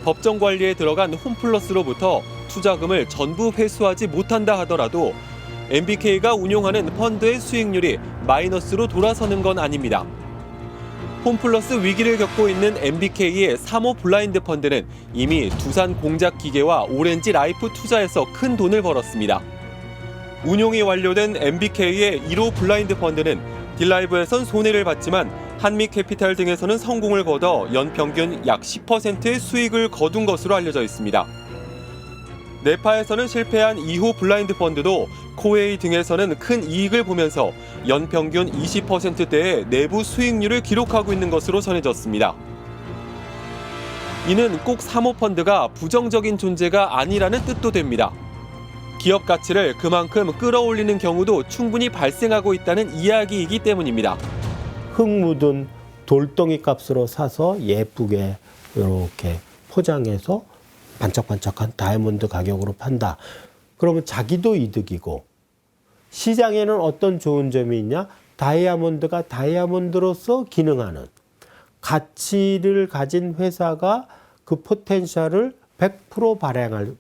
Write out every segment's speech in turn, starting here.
법정 관리에 들어간 홈플러스로부터 투자금을 전부 회수하지 못한다 하더라도 MBK가 운용하는 펀드의 수익률이 마이너스로 돌아서는 건 아닙니다. 홈플러스 위기를 겪고 있는 MBK의 3호 블라인드 펀드는 이미 두산 공작기계와 오렌지 라이프 투자에서 큰 돈을 벌었습니다. 운용이 완료된 MBK의 1호 블라인드 펀드는 딜라이브에선 손해를 봤지만 한미캐피탈 등에서는 성공을 거둬 연평균 약 10%의 수익을 거둔 것으로 알려져 있습니다. 네파에서는 실패한 2호 블라인드 펀드도 코웨이 등에서는 큰 이익을 보면서 연평균 20%대의 내부 수익률을 기록하고 있는 것으로 전해졌습니다. 이는 꼭 3호 펀드가 부정적인 존재가 아니라는 뜻도 됩니다. 기업 가치를 그만큼 끌어올리는 경우도 충분히 발생하고 있다는 이야기이기 때문입니다. 흙 묻은 돌덩이 값으로 사서 예쁘게 이렇게 포장해서 반짝반짝한 다이아몬드 가격으로 판다. 그러면 자기도 이득이고 시장에는 어떤 좋은 점이 있냐? 다이아몬드가 다이아몬드로서 기능하는 가치를 가진 회사가 그 포텐셜을 100%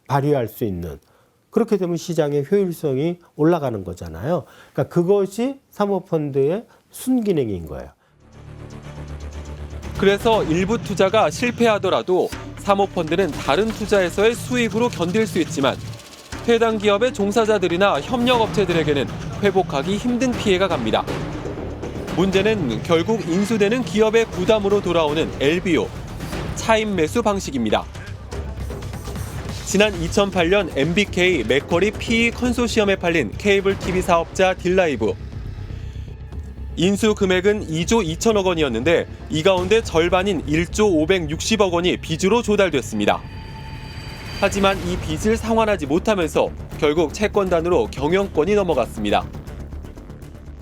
발휘할 수 있는 그렇게 되면 시장의 효율성이 올라가는 거잖아요. 그러니까 그것이 사모펀드의 순기능인 거예요. 그래서 일부 투자가 실패하더라도 사모펀드는 다른 투자에서의 수익으로 견딜 수 있지만 해당 기업의 종사자들이나 협력업체들에게는 회복하기 힘든 피해가 갑니다. 문제는 결국 인수되는 기업의 부담으로 돌아오는 LBO, 차임 매수 방식입니다. 지난 2008년 MBK 맥쿼리 PE 컨소시엄에 팔린 케이블 TV 사업자 딜라이브. 인수 금액은 2조 2천억 원이었는데 이 가운데 절반인 1조 560억 원이 빚으로 조달됐습니다. 하지만 이 빚을 상환하지 못하면서 결국 채권단으로 경영권이 넘어갔습니다.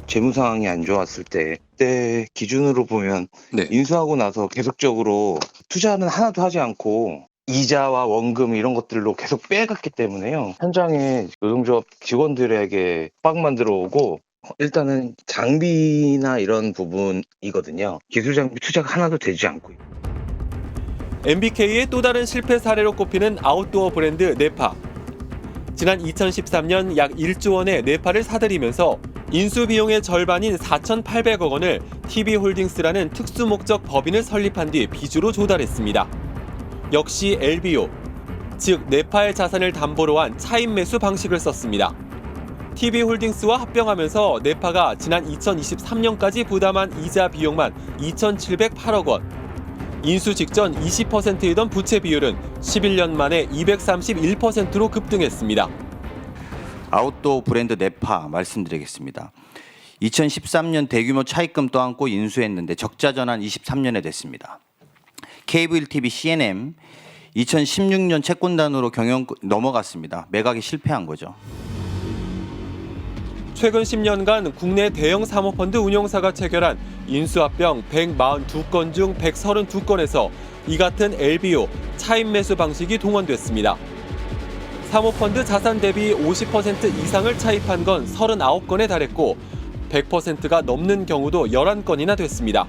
재무 상황이 안 좋았을 때 그때 기준으로 보면 인수하고 나서 계속적으로 투자는 하나도 하지 않고 이자와 원금 이런 것들로 계속 빼갔기 때문에요. 현장에 노동조합 직원들에게 빡만 들어오고 일단은 장비나 이런 부분이거든요. 기술 장비 투자가 하나도 되지 않고. MBK의 또 다른 실패 사례로 꼽히는 아웃도어 브랜드 네파. 지난 2013년 약 1조 원의 네파를 사들이면서 인수 비용의 절반인 4,800억 원을 TB홀딩스라는 특수목적 법인을 설립한 뒤 빚으로 조달했습니다. 역시 LBO, 즉 네파의 자산을 담보로 한 차임 매수 방식을 썼습니다. TB홀딩스와 합병하면서 네파가 지난 2023년까지 부담한 이자 비용만 2,708억 원. 인수 직전 20%이던 부채 비율은 11년 만에 231%로 급등했습니다. 아웃도어 브랜드 네파 말씀드리겠습니다. 2013년 대규모 차입금 떠안고 인수했는데 적자 전환 23년에 됐습니다. 케이블 TV CNM 2016년 채권단으로 경영 넘어갔습니다. 매각에 실패한 거죠. 최근 10년간 국내 대형 사모펀드 운용사가 체결한 인수합병 142건 중 132건에서 이 같은 LBO, 차임 매수 방식이 동원됐습니다. 사모펀드 자산 대비 50% 이상을 차입한 건 39건에 달했고 100%가 넘는 경우도 11건이나 됐습니다.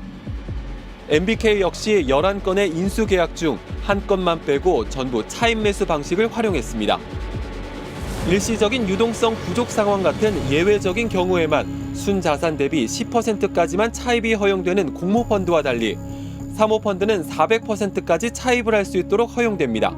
MBK 역시 11건의 인수 계약 중 한 건만 빼고 전부 차임 매수 방식을 활용했습니다. 일시적인 유동성 부족 상황 같은 예외적인 경우에만 순자산 대비 10%까지만 차입이 허용되는 공모펀드와 달리 사모펀드는 400%까지 차입을 할 수 있도록 허용됩니다.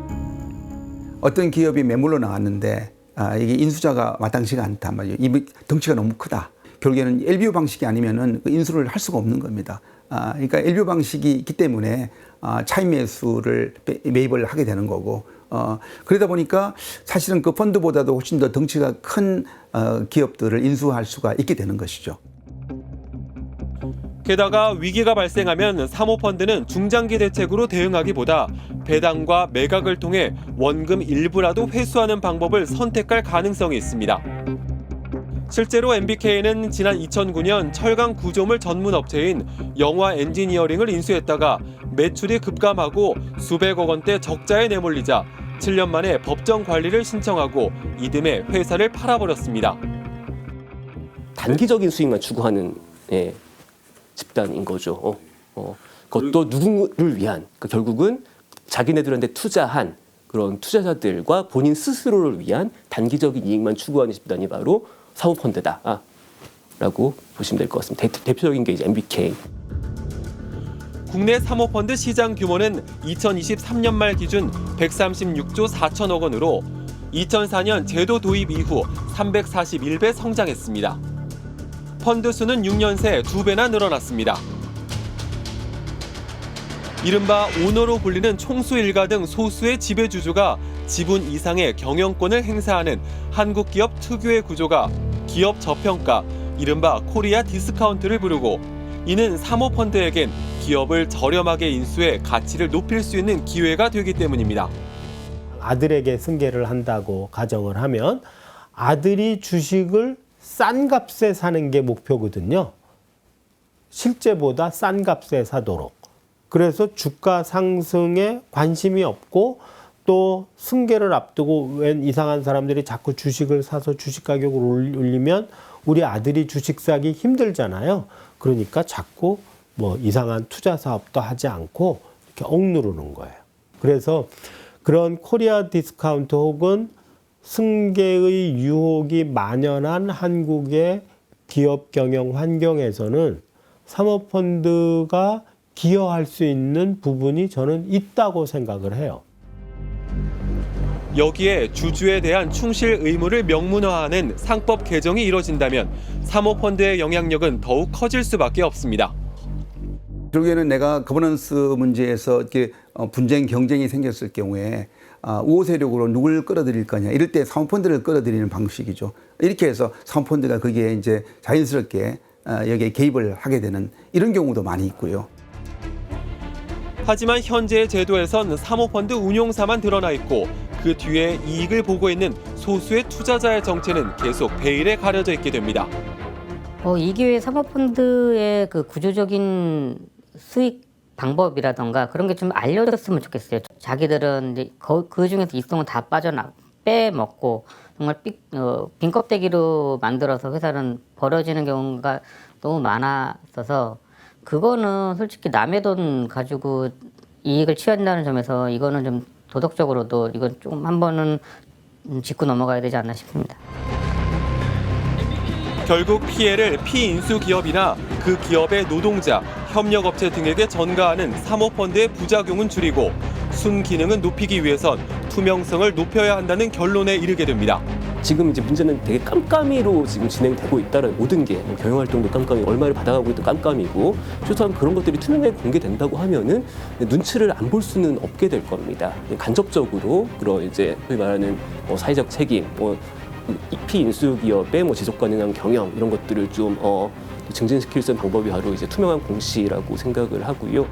어떤 기업이 매물로 나왔는데 이게 인수자가 마땅치가 않단 말이에요. 이 덩치가 너무 크다. 결국에는 LBO 방식이 아니면은 인수를 할 수가 없는 겁니다. 그러니까 LBO 방식이 있기 때문에 차임 매수를 매입을 하게 되는 거고 그러다 보니까 사실은 그 펀드보다도 훨씬 더 덩치가 큰 기업들을 인수할 수가 있게 되는 것이죠. 게다가 위기가 발생하면 사모펀드는 중장기 대책으로 대응하기보다 배당과 매각을 통해 원금 일부라도 회수하는 방법을 선택할 가능성이 있습니다. 실제로 MBK는 지난 2009년 철강 구조물 전문 업체인 영화 엔지니어링을 인수했다가 매출이 급감하고 수백억 원대 적자에 내몰리자 7년 만에 법정 관리를 신청하고 이듬해 회사를 팔아버렸습니다. 단기적인 수익만 추구하는 집단인 거죠. 그것도 누구를 위한, 결국은 자기네들한테 투자한 그런 투자자들과 본인 스스로를 위한 단기적인 이익만 추구하는 집단이 바로 사모펀드다. 라고 보시면 될 것 같습니다. 대표적인 게 이제 MBK. 국내 사모펀드 시장 규모는 2023년 말 기준 136조 4천억 원으로 2004년 제도 도입 이후 341배 성장했습니다. 펀드 수는 6년 새 2배나 늘어났습니다. 이른바 오너로 불리는 총수 일가 등 소수의 지배주주가 지분 이상의 경영권을 행사하는 한국 기업 특유의 구조가 기업 저평가, 이른바 코리아 디스카운트를 부르고, 이는 사모펀드에겐 기업을 저렴하게 인수해 가치를 높일 수 있는 기회가 되기 때문입니다. 아들에게 승계를 한다고 가정을 하면 아들이 주식을 싼 값에 사는 게 목표거든요. 실제보다 싼 값에 사도록. 그래서 주가 상승에 관심이 없고 또 승계를 앞두고 웬 이상한 사람들이 자꾸 주식을 사서 주식 가격을 올리면 우리 아들이 주식 사기 힘들잖아요. 그러니까 자꾸 뭐 이상한 투자 사업도 하지 않고 이렇게 억누르는 거예요. 그래서 그런 코리아 디스카운트 혹은 승계의 유혹이 만연한 한국의 기업 경영 환경에서는 사모펀드가 기여할 수 있는 부분이 저는 있다고 생각을 해요. 여기에 주주에 대한 충실 의무를 명문화하는 상법 개정이 이뤄진다면 사모펀드의 영향력은 더욱 커질 수밖에 없습니다. 결국에는 내가 거버넌스 문제에서 이렇게 분쟁 경쟁이 생겼을 경우에 우호 세력으로 누굴 끌어들일 거냐, 이럴 때 사모펀드를 끌어들이는 방식이죠. 이렇게 해서 사모펀드가 거기에 이제 자연스럽게 여기에 개입을 하게 되는 이런 경우도 많이 있고요. 하지만 현재의 제도에선 사모펀드 운용사만 드러나 있고 그 뒤에 이익을 보고 있는 소수의 투자자의 정체는 계속 베일에 가려져 있게 됩니다. 이 기회에 사모펀드의 그 구조적인 수익 방법이라던가 그런 게 좀 알려졌으면 좋겠어요. 자기들은 이제 그 중에서 이성은 다 빼먹고 정말 빈 껍데기로 만들어서 회사는 벌어지는 경우가 너무 많았어서, 그거는 솔직히 남의 돈 가지고 이익을 취한다는 점에서 이거는 좀 도덕적으로도 이건 좀 한 번은 짚고 넘어가야 되지 않나 싶습니다. 결국 피해를 피인수 기업이나 그 기업의 노동자, 협력업체 등에게 전가하는 사모펀드의 부작용은 줄이고 순기능은 높이기 위해선 투명성을 높여야 한다는 결론에 이르게 됩니다. 지금 이제 문제는 되게 깜깜이로 지금 진행되고 있다는 모든 게 경영활동도 깜깜이, 얼마를 받아가고 있도 깜깜이고, 최소한 그런 것들이 투명하게 공개된다고 하면은 눈치를 안 볼 수는 없게 될 겁니다. 간접적으로 그런 이제 소위 말하는 사회적 책임, 피인수 기업의 지속 가능한 경영 이런 것들을 좀 증진시킬 수 있는 방법이 바로 이제 투명한 공시라고 생각을 하고요.